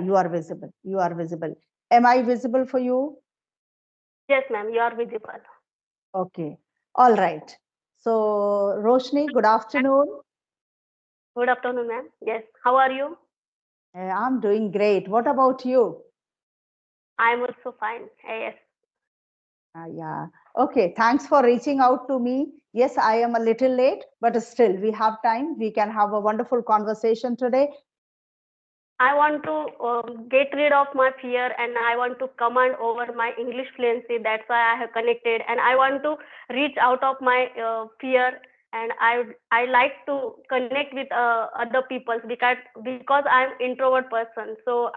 You are visible. You are visible. Am I visible for you? Yes, ma'am, you are visible. Okay. All right. So, Roshni, good afternoon. Good afternoon, ma'am. Yes, how are you? I'm doing great. What about you? I'm also fine. Yes. Yeah. Okay. Thanks for reaching out to me. Yes, I am a little late, but still, we have time. We can have a wonderful conversation today. I want to get rid of my fear and I want to command over my English fluency. That's why I have connected and I want to reach out of my fear and I like to connect with other people because I'm introvert person. So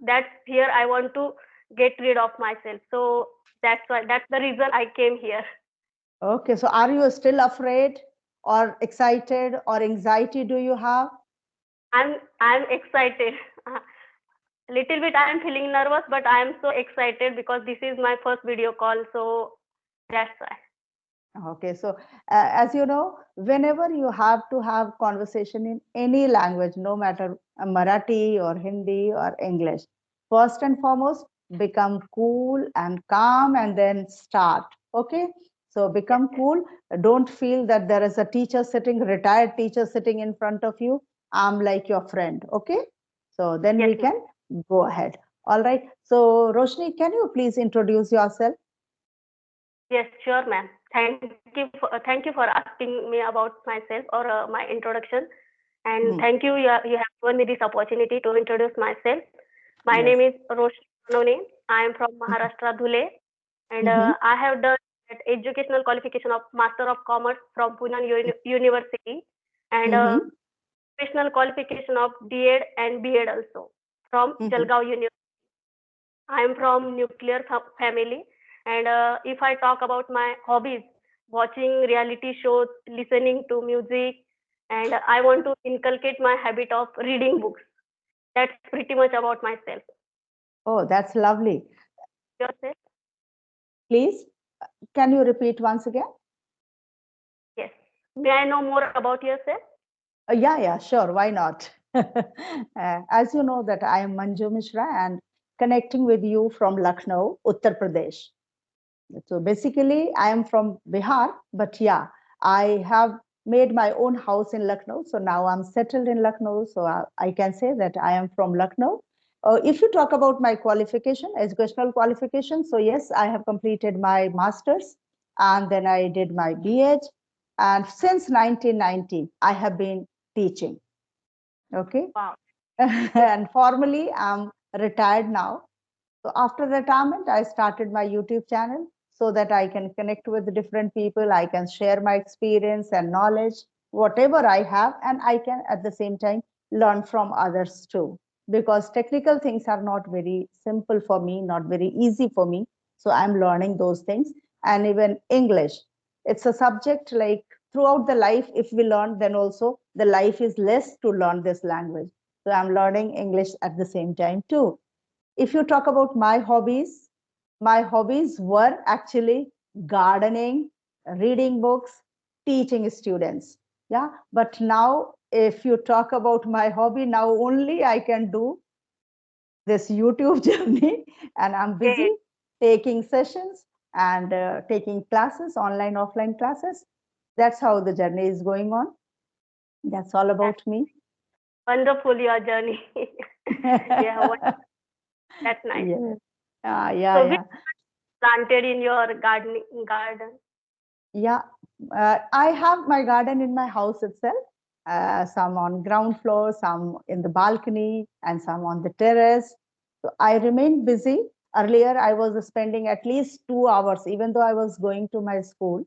that's here I want to get rid of myself. So that's the reason I came here. Okay. So, are you still afraid or excited or anxiety do you have? I'm excited. Little bit I'm feeling nervous, but I'm so excited because this is my first video call, so that's why. Okay, so as you know, whenever you have to have conversation in any language, no matter Marathi or Hindi or English, first and foremost, become cool and calm and then start. Okay, so Yes, become cool. Don't feel that there is a teacher sitting, retired teacher sitting in front of you. I'm like your friend. Okay, so then yes, we ma'am. can go ahead. All right. So Roshni, can you please introduce yourself? Yes, sure, ma'am. Thank you for asking me about myself or my introduction, and Hmm. thank you. You have given me this opportunity to introduce myself. My name Yes. is Roshni Sonone. I am from Maharashtra, Dhule, and Mm-hmm. I have done educational qualification of Master of Commerce from Pune University, and Mm-hmm. professional qualification of D.Ed and B.Ed also from Mm-hmm. Jalgaon University. I am from nuclear family, and if I talk about my hobbies, watching reality shows, listening to music, and I want to inculcate my habit of reading books. That's pretty much about myself. Oh, that's lovely. Yourself? Please, can you repeat once again? Yes. May I know more about yourself? Yeah, sure. Why not? As you know that I am Manju Mishra and connecting with you from Lucknow, Uttar Pradesh. So basically, I am from Bihar, but yeah, I have made my own house in Lucknow. So now I'm settled in Lucknow. So I can say that I am from Lucknow. If you talk about my qualification, educational qualification, so yes, I have completed my master's and then I did my BH. And since 1990, I have been teaching. Okay. Wow. Good. And formally, I'm retired now. So after retirement, I started my YouTube channel so that I can connect with different people. I can share my experience and knowledge, whatever I have, and I can at the same time learn from others too. Because technical things are not very simple for me, not very easy for me. So I'm learning those things. And even English, it's a subject like throughout the life, if we learn, then also the life is less to learn this language. So I'm learning English at the same time too. If you talk about my hobbies were actually gardening, reading books, teaching students. Yeah. But now, if you talk about my hobby, now only I can do this YouTube journey, and I'm busy Great. taking sessions and taking classes, online, offline classes. That's how the journey is going on. That's all That's about me. wonderful, your journey. Yeah, that's nice. Yeah. Yeah, So, which yeah. planted in your garden? Yeah, I have my garden in my house itself. Some on ground floor, some in the balcony, and some on the terrace. So I remain busy. Earlier, I was spending at least 2 hours, even though I was going to my school.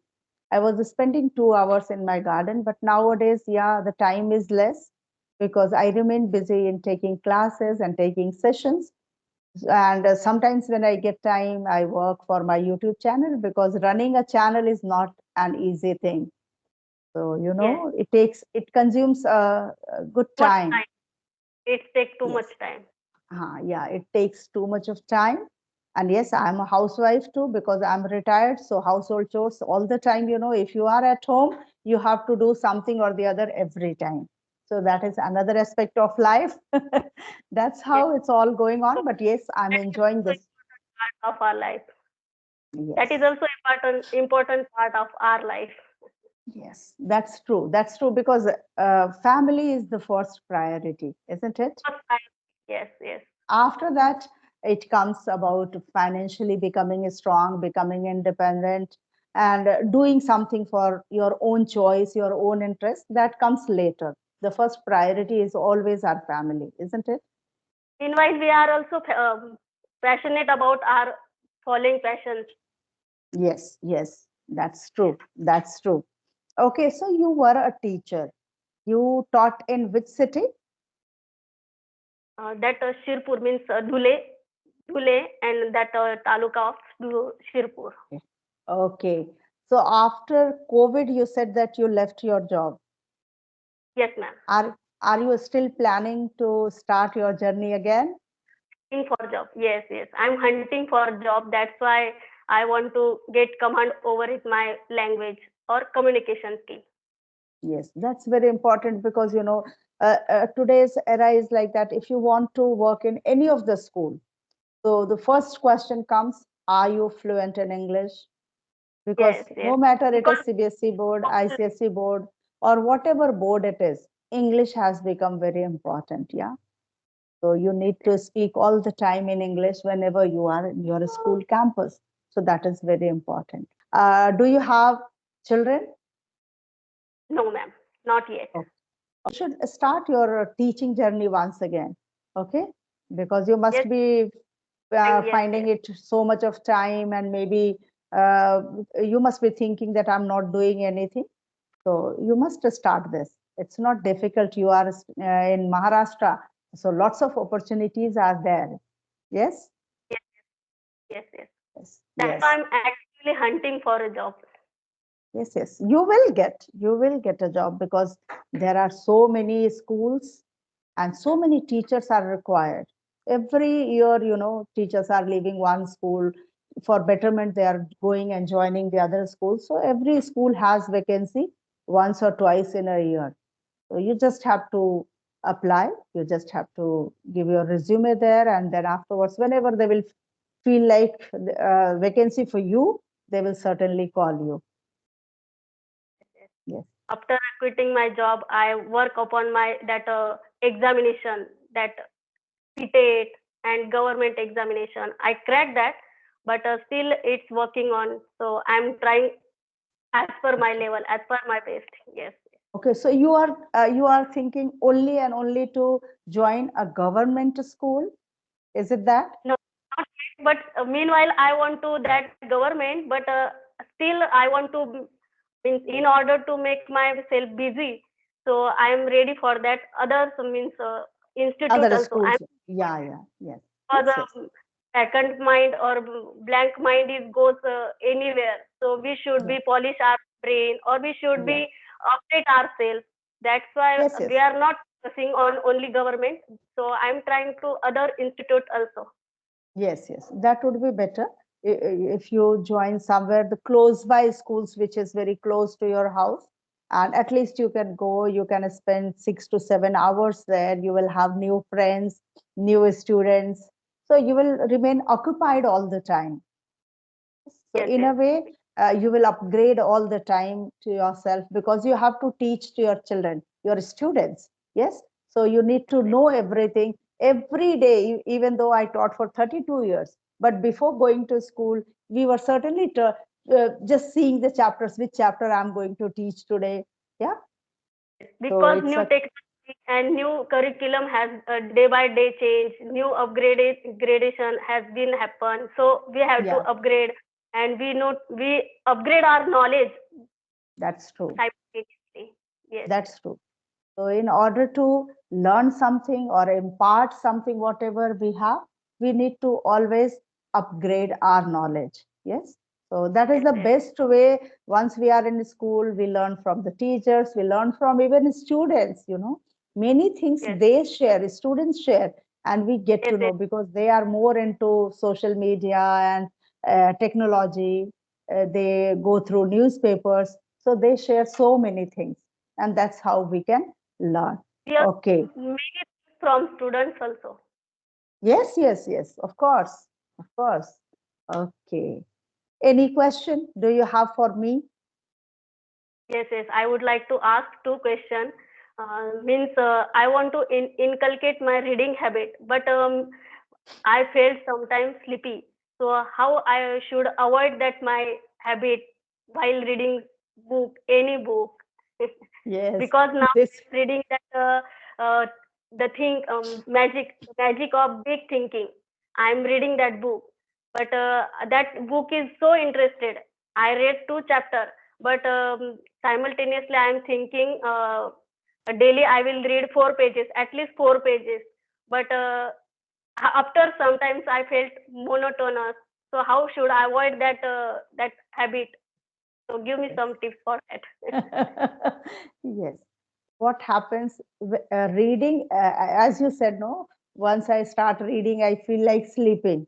I was spending 2 hours in my garden. But nowadays, yeah, the time is less because I remain busy in taking classes and taking sessions. And sometimes when I get time, I work for my YouTube channel because running a channel is not an easy thing. So, Yes. it consumes a good Much time. time. It takes too much Yes. time. Yeah, it takes too much of time. And yes, I'm a housewife too because I'm retired. So household chores all the time, if you are at home, you have to do something or the other every time. So that is another aspect of life. That's Yes. how it's all going So on. But yes, I'm that is enjoying also this. important part of our life. That is Yes. also important part of our life. Yes, that's true. That's true because family is the first priority, isn't it? First time. Yes, yes. After that, it comes about financially becoming strong, becoming independent, and doing something for your own choice, your own interest. That comes later. The first priority is always our family, isn't it? Meanwhile, we are also passionate about our following passions. Yes, yes, that's true. That's true. Okay, so you were a teacher. You taught in which city? That Shirpur means Dhule, and that taluka of Shirpur. Okay. So after COVID, you said that you left your job. Yes, ma'am. Are you still planning to start your journey again? Hunting for job. Yes, yes. I'm hunting for job. That's why I want to get command over it my language or communication skill. Yes, that's very important because today's era is like that. If you want to work in any of the school, so the first question comes, are you fluent in English? Yes, Because yes. no matter it Because is CBSE board, ICSE board, or whatever board it is, English has become very important. Yeah. So you need to speak all the time in English whenever you are in your school campus. So that is very important. Do you have children? no, ma'am, not yet. Okay. You should start your teaching journey once again. Okay. Because you Yes, must be yes, finding yes. it so much of time, and maybe uh, you must be thinking that I'm not doing anything. So you must start this. It's not difficult. You are in Maharashtra, so lots of opportunities are there. Yes, Yes, yes, yes. yes, That's why yes, I'm actually hunting for a job. yes, yes. You will get a job because there are so many schools and so many teachers are required. Every year, teachers are leaving one school for betterment. They are going and joining the other school. So every school has vacancy once or twice in a year. So you just have to apply. You just have to give your resume there, and then afterwards, whenever they will feel like vacancy for you, they will certainly call you. Yes, After quitting my job, I work upon my that examination, that CTET and government examination. I cracked that, but still it's working on. So I'm trying as per my okay. level, as per my best. Yes. Okay, so you are thinking only and only to join a government school. Is it that? No, not yet, but meanwhile I want to that government, but still I want to means in order to make myself busy. So I am ready for that. Others means institute Other also. I'm schools? Yeah, yeah, yes, for yes, the yes, vacant mind or blank mind is goes anywhere. So we should yeah, be polish our brain or we should yeah, be update ourselves. That's why yes, we yes. are not focusing on only government. So I'm trying to other institute also. Yes, yes, that would be better. If you join somewhere, the close by schools, which is very close to your house, and at least you can go, you can spend 6 to 7 hours there. You will have new friends, new students. So you will remain occupied all the time. So Yes, in yes, a way, you will upgrade all the time to yourself because you have to teach to your children, your students. Yes. So you need to know everything every day, even though I taught for 32 years. But before going to school, we were certainly just seeing the chapters, which chapter I'm going to teach today. Yeah. So because it's new a, technology and new curriculum has day by day change, new gradation has been happen. So we have to yeah, upgrade, and we upgrade our knowledge that's true. simultaneously. Yes, yes, That's true. So, in order to learn something or impart something, whatever we have, we need to always upgrade our knowledge. Yes. So, that is yes, the yes, best way. Once we are in school, we learn from the teachers, we learn from even students, many things yes, they share, students share, and we get yes, to yes, know because they are more into social media and technology. They go through newspapers. So, they share so many things, and that's how we can learn. We are Okay. many from students also. Yes, yes, yes. Of course. Of course. Okay. Any question do you have for me? Yes, yes. I would like to ask two questions. Means I want to inculcate my reading habit, but I felt sometimes sleepy. So how I should avoid that my habit while reading book, any book? Yes. Because now This, I'm reading that uh, the thing magic of big thinking. I'm reading that book, but that book is so interested. I read two chapter, but simultaneously I'm thinking daily I will read 4 pages, at least 4 pages. But after sometimes I felt monotonous. So how should I avoid that habit? So give me yes. some tips for that. Yes. What happens reading, as you said, no, once I start reading, I feel like sleeping.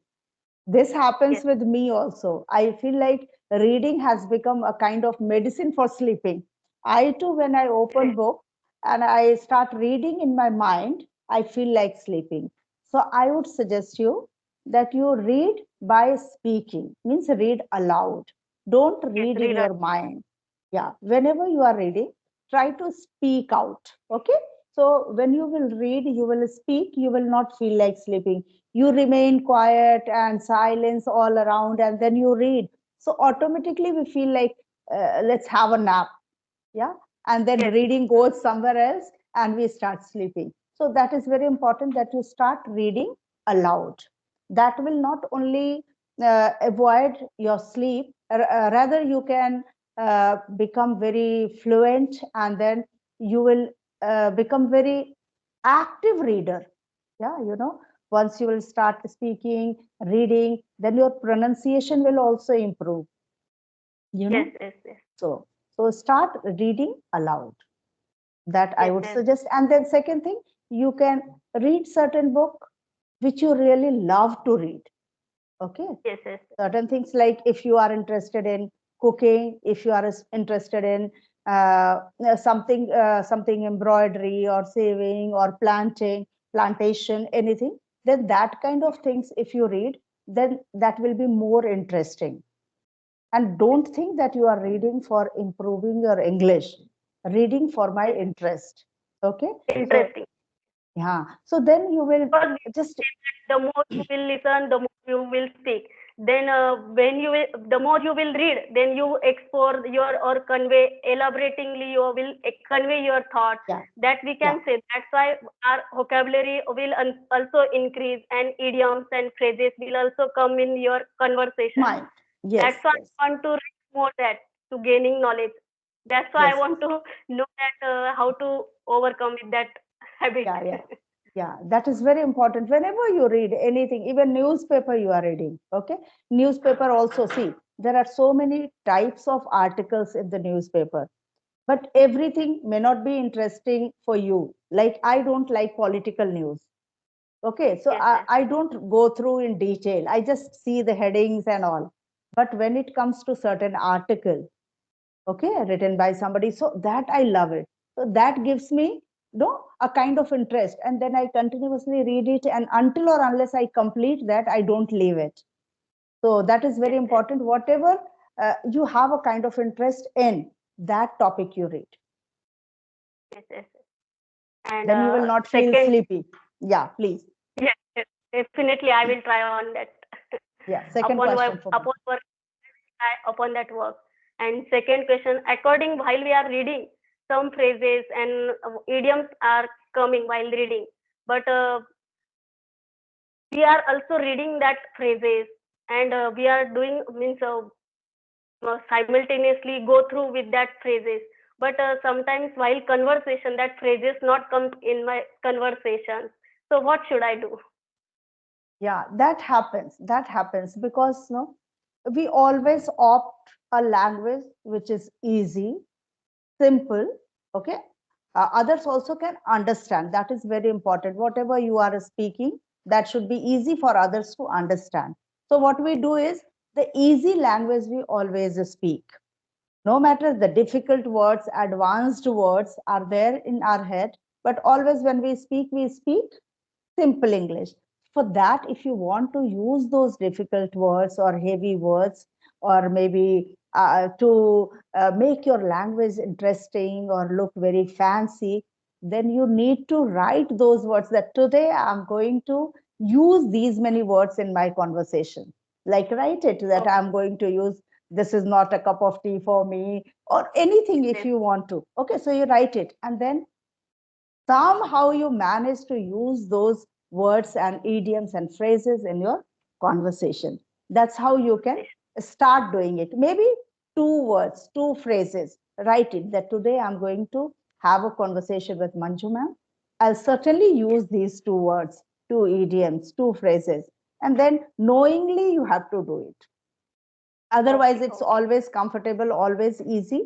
This happens Yes, with me also. I feel like reading has become a kind of medicine for sleeping. I too, when I open yes, book and I start reading in my mind, I feel like sleeping. So I would suggest you that you read by speaking, means read aloud. Don't yes, read in read. your mind. Yeah, whenever you are reading, try to speak out. Okay. So when you will read, you will speak, you will not feel like sleeping. You remain quiet and silence all around, and then you read. So automatically we feel like let's have a nap. Yeah. And then Yes, reading goes somewhere else and we start sleeping. So that is very important that you start reading aloud. That will not only avoid your sleep, rather you can become very fluent, and then you will become very active reader. Yeah, once you will start speaking, reading, then your pronunciation will also improve, you yes, know. yes, yes, So start reading aloud. That I yes, would yes, suggest. And then second thing, you can read certain book which you really love to read. Okay. yes, yes, Certain things, like if you are interested in cooking, if you are interested in something embroidery or saving or plantation, anything, then that kind of things if you read, then that will be more interesting. And don't think that you are reading for improving your English. Reading for my yes. interest. Okay. So Interesting. yeah, so then you will Because we just, say that the more you will listen, the more you will speak. Then when you will, the more you will read, then you explore your or convey elaboratingly. You will convey your thoughts. yeah, That we yeah, can say. That's why our vocabulary will also increase, and idioms and phrases will also come in your conversation. mind. Yes, That's why yes, I want to read more that to gaining knowledge. That's why I yes, want to know that how to overcome with that habit. yeah, yeah. Yeah, that is very important. Whenever you read anything, even newspaper you are reading, okay? Newspaper also, see, there are so many types of articles in the newspaper, but everything may not be interesting for you. Like I don't like political news. Okay, so Yes, yes, I don't go through in detail. I just see the headings and all. But when it comes to certain article, okay, written by somebody, so that I love it. So that gives me, a kind of interest, and then I continuously read it, and until or unless I complete that, I don't leave it. So that is very yes, yes, important. Whatever you have a kind of interest in, that topic you read, yes, yes, yes. And then you will not feel second, sleepy. Yeah, please. yes, yes, definitely I will try on that. Yeah, second question for me. Upon work, upon that work. And second question, according while we are reading, some phrases and idioms are coming while reading, but we are also reading that phrases, and we are doing means simultaneously go through with that phrases. But sometimes while conversation, that phrases not come in my conversation. So what should I do? Yeah, that happens. That happens because no, we always opt a language which is easy, simple. Okay. Others also can understand. That is very important. Whatever you are speaking, that should be easy for others to understand. So what we do is the easy language we always speak. No matter the difficult words, advanced words are there in our head, but always when we speak simple English. For that, if you want to use those difficult words or heavy words, or maybe to make your language interesting or look very fancy, then you need to write those words that today I'm going to use these many words in my conversation. Like write it that Okay. I'm going to use this is not a cup of tea for me, or anything if Yes. you want to. Okay, so you write it and then somehow you manage to use those words and idioms and phrases in your conversation. That's how you can Yes. start doing it. Maybe two words, two phrases. Write it that today I'm going to have a conversation with Manju ma'am. I'll certainly Yes. use these two words, two idioms, two phrases. And then knowingly you have to do it. Otherwise, Okay. it's Okay. always comfortable, always easy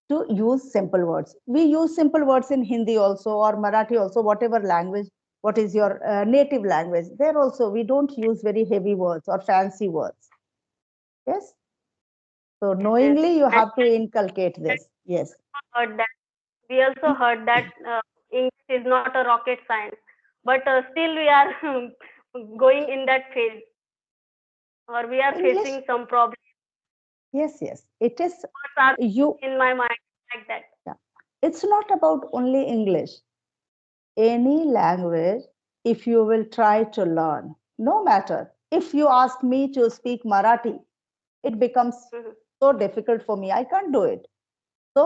to use simple words. We use simple words in Hindi also or Marathi also, whatever language, what is your native language. There also, we don't use very heavy words or fancy words. Yes. So Yes. Yes. knowingly, you And have to inculcate we this. Yes. heard that we also heard that English is not a rocket science, but still we are going in that phase, or we are English. facing some problems. Yes, yes. It is Words are you. in my mind like that. Yeah. It's not about only English. Any language, if you will try to learn, no matter. If you ask me to speak Marathi, it becomes Mhm. so difficult for me. I can't do it. So,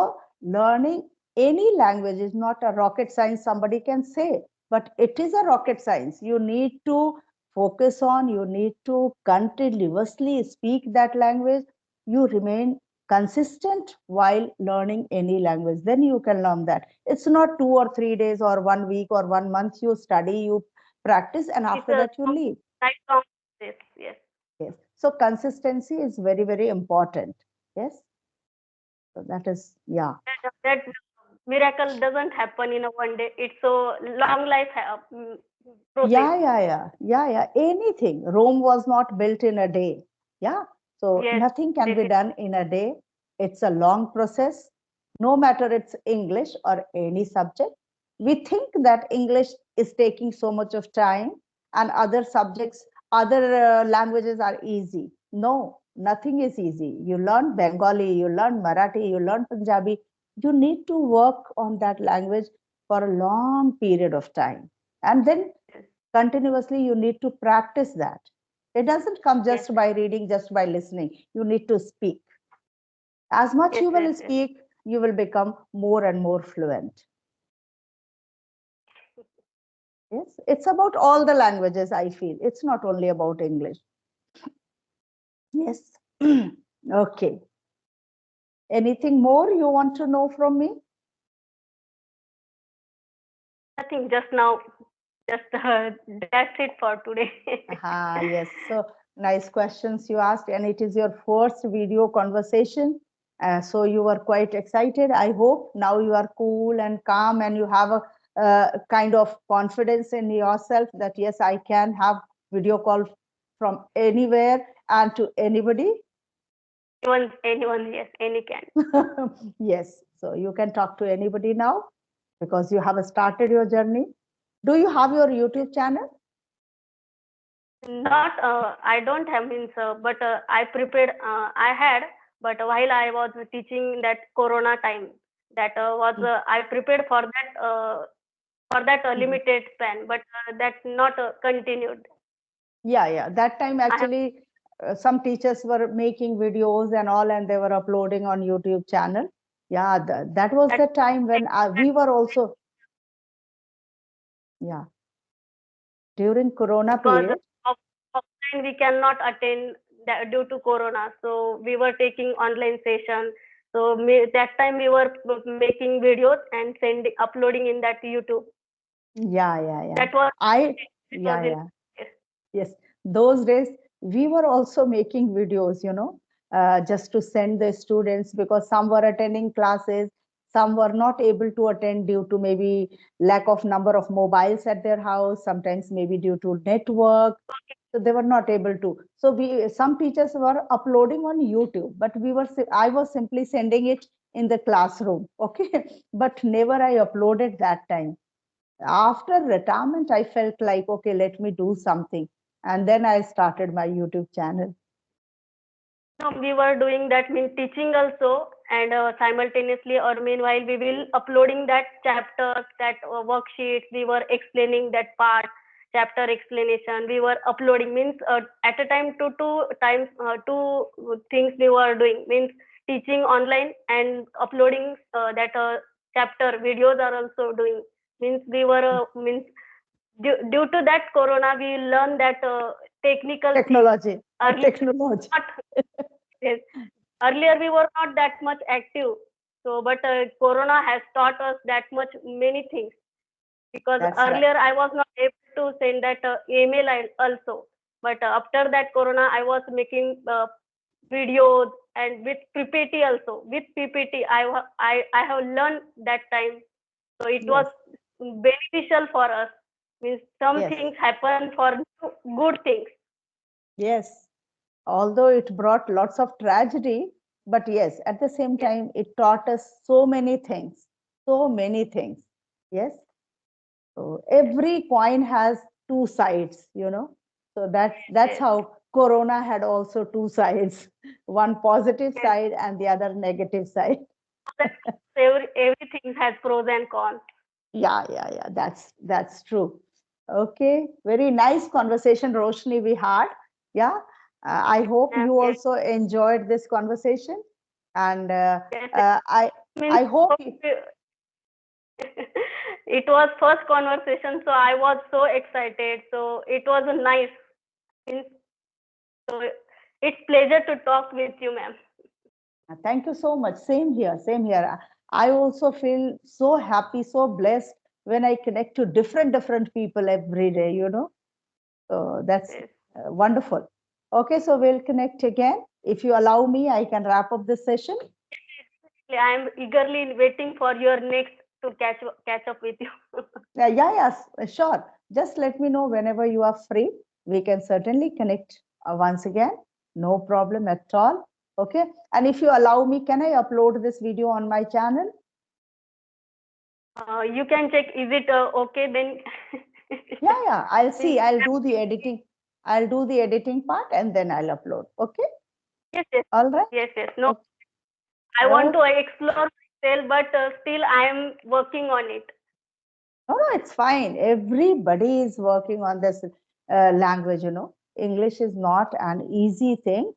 learning any language is not a rocket science, somebody can say, but it is a rocket science. You need to focus on, you need to continuously speak that language. You remain consistent while learning any language. Then you can learn that. It's not 2 or 3 days or 1 week or 1 month. You study, you practice, and It's after a that, you leave. lifelong process. Yes. Yes. So, consistency is very, very important. Yes. So, that is, yeah. That miracle doesn't happen in a one day. It's a long life process. Yeah. Anything. Rome was not built in a day. Yeah. So Yes, nothing can be definitely. done in a day. It's a long process. No matter it's English or any subject. We think that English is taking so much of time and other subjects, other languages are easy. No, nothing is easy. You learn Bengali, you learn Marathi, you learn Punjabi. You need to work on that language for a long period of time. And then Yes, continuously you need to practice that. It doesn't come yes, just by reading, just by listening. You need to speak. As much yes, you yes, will yes. speak, you will become more and more fluent. Yes, it's about all the languages, I feel. It's not only about English. Yes. Okay. Anything more you want to know from me? Nothing just now. Just that's it for today. Yes. So nice questions you asked, and it is your first video conversation. So you were quite excited. I hope now you are cool and calm, and you have a kind of confidence in yourself that yes, I can have video call from anywhere and to anybody. Anyone, yes, any can. Yes. So you can talk to anybody now because you have started your journey. Do you have your YouTube channel? Not, I don't have means, but I prepared. I had, but while I was teaching that Corona time, that was I prepared for that Mhm. limited span, but that not continued. Yeah. That time I have actually, some teachers were making videos and all, and they were uploading on YouTube channel. Yeah, that was that the time when we were also, yeah, during Corona because period. of offline we cannot attend due to Corona, so we were taking online session. So that time we were making videos and sending, uploading in that YouTube. Yeah. That was I, it was in. yeah. Yes, those days we were also making videos, just to send the students because some were attending classes, some were not able to attend due to maybe lack of number of mobiles at their house, sometimes maybe due to network. So they were not able to. So some teachers were uploading on YouTube, but I was simply sending it in the classroom, okay, but never I uploaded that time. After retirement, I felt like, okay, let me do something. And then I started my YouTube channel. No, we were doing that means teaching also, and simultaneously or meanwhile we will uploading that chapters, that worksheets. We were explaining that part, chapter explanation. We were uploading means at a time two times two things we were doing means teaching online and uploading that chapter videos are also doing means we were means due to that corona we learned that technical things Technology. early Technology. not. Yes. Earlier we were not that much active. So, but Corona has taught us that much many things because That's right. earlier I was not able to send that email also. But after that Corona, I was making videos and with PPT also. With PPT, I have learned that time. So it was Yes. beneficial for us. Means some Yes. things happen for good things. Yes. Although it brought lots of tragedy, but yes, at the same Yes, time, it taught us so many things. So many things. Yes. So every coin has two sides, you know. So that's yes, how Corona had also two sides, one positive yes. side and the other negative side. Everything has pros and cons. Yeah. That's true. Okay, very nice conversation, Roshni, we had. Yeah, I hope you Yes, also enjoyed this conversation, and yes. uh, I Means I hope you, it was first conversation, so I was so excited. So it was a nice. Means so it's pleasure to talk with you, ma'am. thank you so much. Same here, same here. I also feel so happy, so blessed when I connect to different people every day. You know, so that's Yes. wonderful. Okay, so we'll connect again. If you allow me, I can wrap up this session. I am eagerly waiting for your next to catch up with you. Sure. Just let me know whenever you are free. We can certainly connect once again. No problem at all. Okay. And if you allow me, can I upload this video on my channel? You can check. Is it okay? Then I'll means see. I'll do the editing. I'll do the editing part and then I'll upload. Okay. yes, yes, All right. yes. No, Okay. I want to Okay. explore myself, but still I am working on it. No, it's fine. Everybody is working on this language, you know. English is not an easy thing.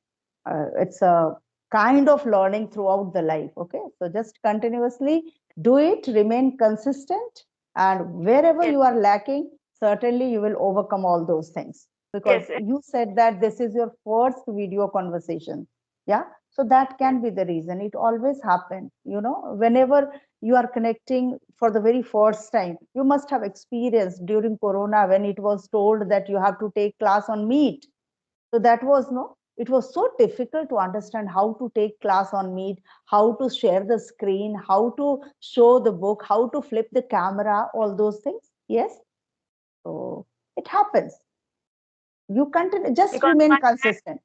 It's a kind of learning throughout the life. Okay. So just continuously do it, remain consistent, and wherever Yes, you are lacking, certainly you will overcome all those things. yes, Because yes, you said that this is your first video conversation. Yeah. So that yes, can be the reason. It always happens, you know, whenever you are connecting for the very first time. You must have experienced during Corona when it was told that you have to take class on Meet. So that was no, it was so difficult to understand how to take class on Meet, how to share the screen, how to show the book, how to flip the camera, all those things. Yes. So it happens. You continue, just because remain consistent.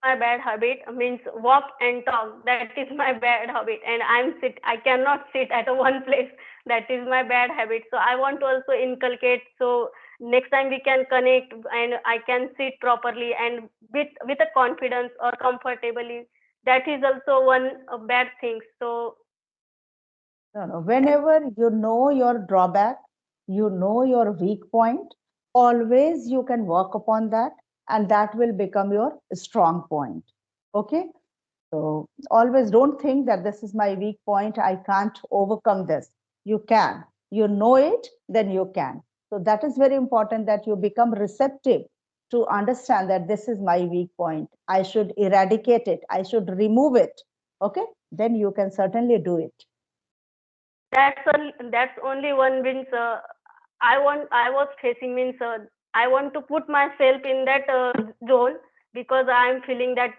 my bad habit means walk and talk. That is my bad habit, and I cannot sit at a one place. That is my bad habit. So I want to also inculcate. So next time we can connect, and I can sit properly and with a confidence or comfortably. That is also one bad thing. So No, no. that, Whenever you know your drawback, you know your weak point, always you can work upon that, and that will become your strong point. Okay. So always don't think that this is my weak point. I can't overcome this. You can. You know it, then you can. So that is very important that you become receptive to understand that this is my weak point. I should eradicate it. I should remove it. Okay. Then you can certainly do it. that's only one means I was facing means I want to put myself in that zone because I am feeling that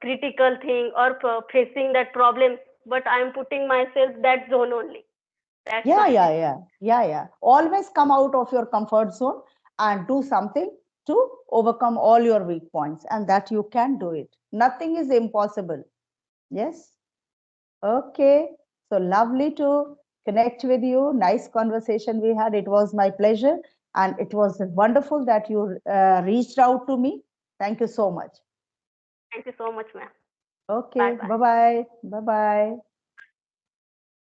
critical thing or facing that problem, but I am putting myself that zone only. That's Yeah, why. yeah, yeah, yeah. Always come out of your comfort zone and do something to overcome all your weak points, and that you can do it. Nothing is impossible. Yes. Okay. So lovely to connect with you. Nice conversation we had. It was my pleasure. And it was wonderful that you reached out to me. Thank you so much. Thank you so much, ma'am. Okay. Bye Bye bye. bye. Bye bye.